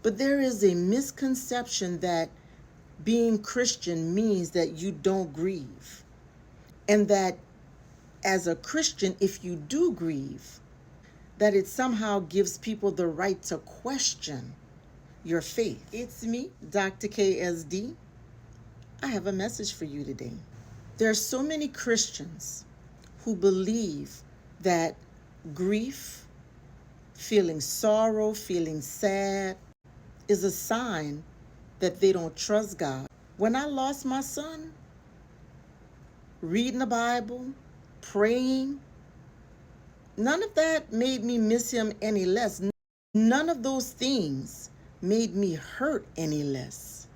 But there is a misconception that being Christian means that you don't grieve, and that as a Christian, if you do grieve, that it somehow gives people the right to question your faith. It's me, Dr. KSD. I have a message for you today. There are so many Christians who believe that grief, feeling sorrow, feeling sad, is a sign that they don't trust God. When I lost my son, reading the Bible, praying, none of that made me miss him any less. None of those things made me hurt any less.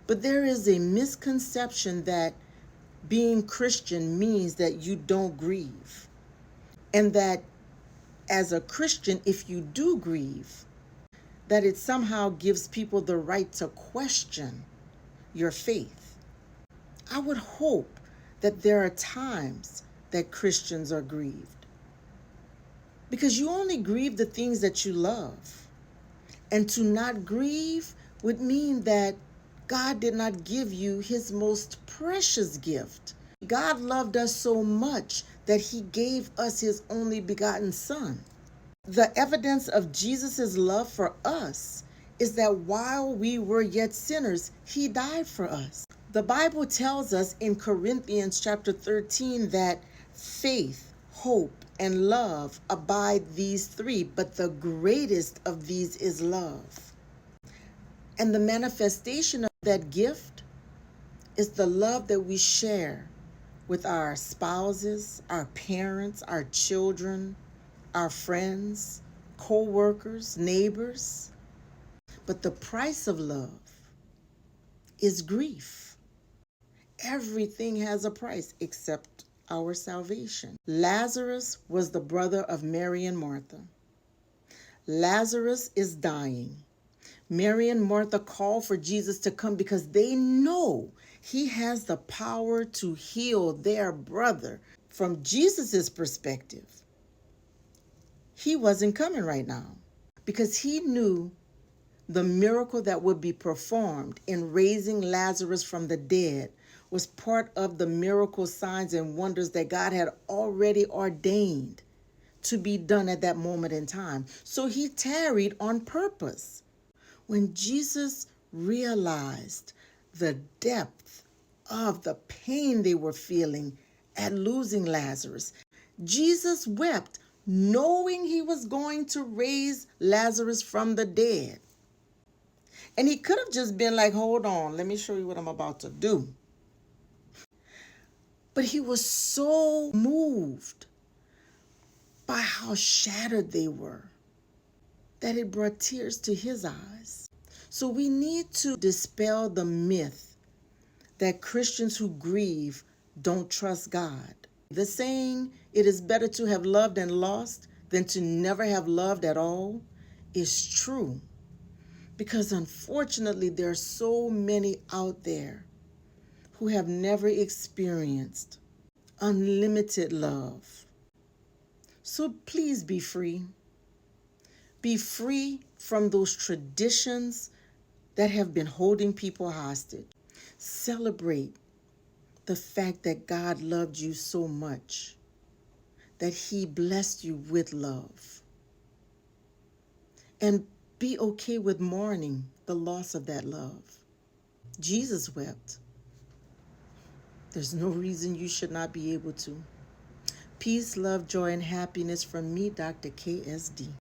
But there is a misconception that being Christian means that you don't grieve, and that as a Christian, if you do grieve, that it somehow gives people the right to question your faith. I would hope that there are times that Christians are grieved, because you only grieve the things that you love. And to not grieve would mean that God did not give you his most precious gift. God loved us so much that he gave us his only begotten Son. The evidence of Jesus' love for us is that while we were yet sinners, he died for us. The Bible tells us in Corinthians chapter 13 that faith, hope, and love abide these three, but the greatest of these is love. And the manifestation of that gift is the love that we share with our spouses, our parents, our children, our friends, co-workers, neighbors. But the price of love is grief. Everything has a price except our salvation. Lazarus was the brother of Mary and Martha. Lazarus is dying. Mary and Martha call for Jesus to come because they know he has the power to heal their brother. From Jesus's perspective, he wasn't coming right now because he knew the miracle that would be performed in raising Lazarus from the dead was part of the miracle signs and wonders that God had already ordained to be done at that moment in time. So he tarried on purpose. When Jesus realized the depth of the pain they were feeling at losing Lazarus, Jesus wept, knowing he was going to raise Lazarus from the dead. And he could have just been like, hold on, let me show you what I'm about to do. But he was so moved by how shattered they were that it brought tears to his eyes. So we need to dispel the myth that Christians who grieve don't trust God. The saying, it is better to have loved and lost than to never have loved at all, is true. Because unfortunately, there are so many out there who have never experienced unlimited love. So please be free. Be free from those traditions that have been holding people hostage. Celebrate the fact that God loved you so much, that he blessed you with love. And be okay with mourning the loss of that love. Jesus wept. There's no reason you should not be able to. Peace, love, joy, and happiness from me, Dr. KSD.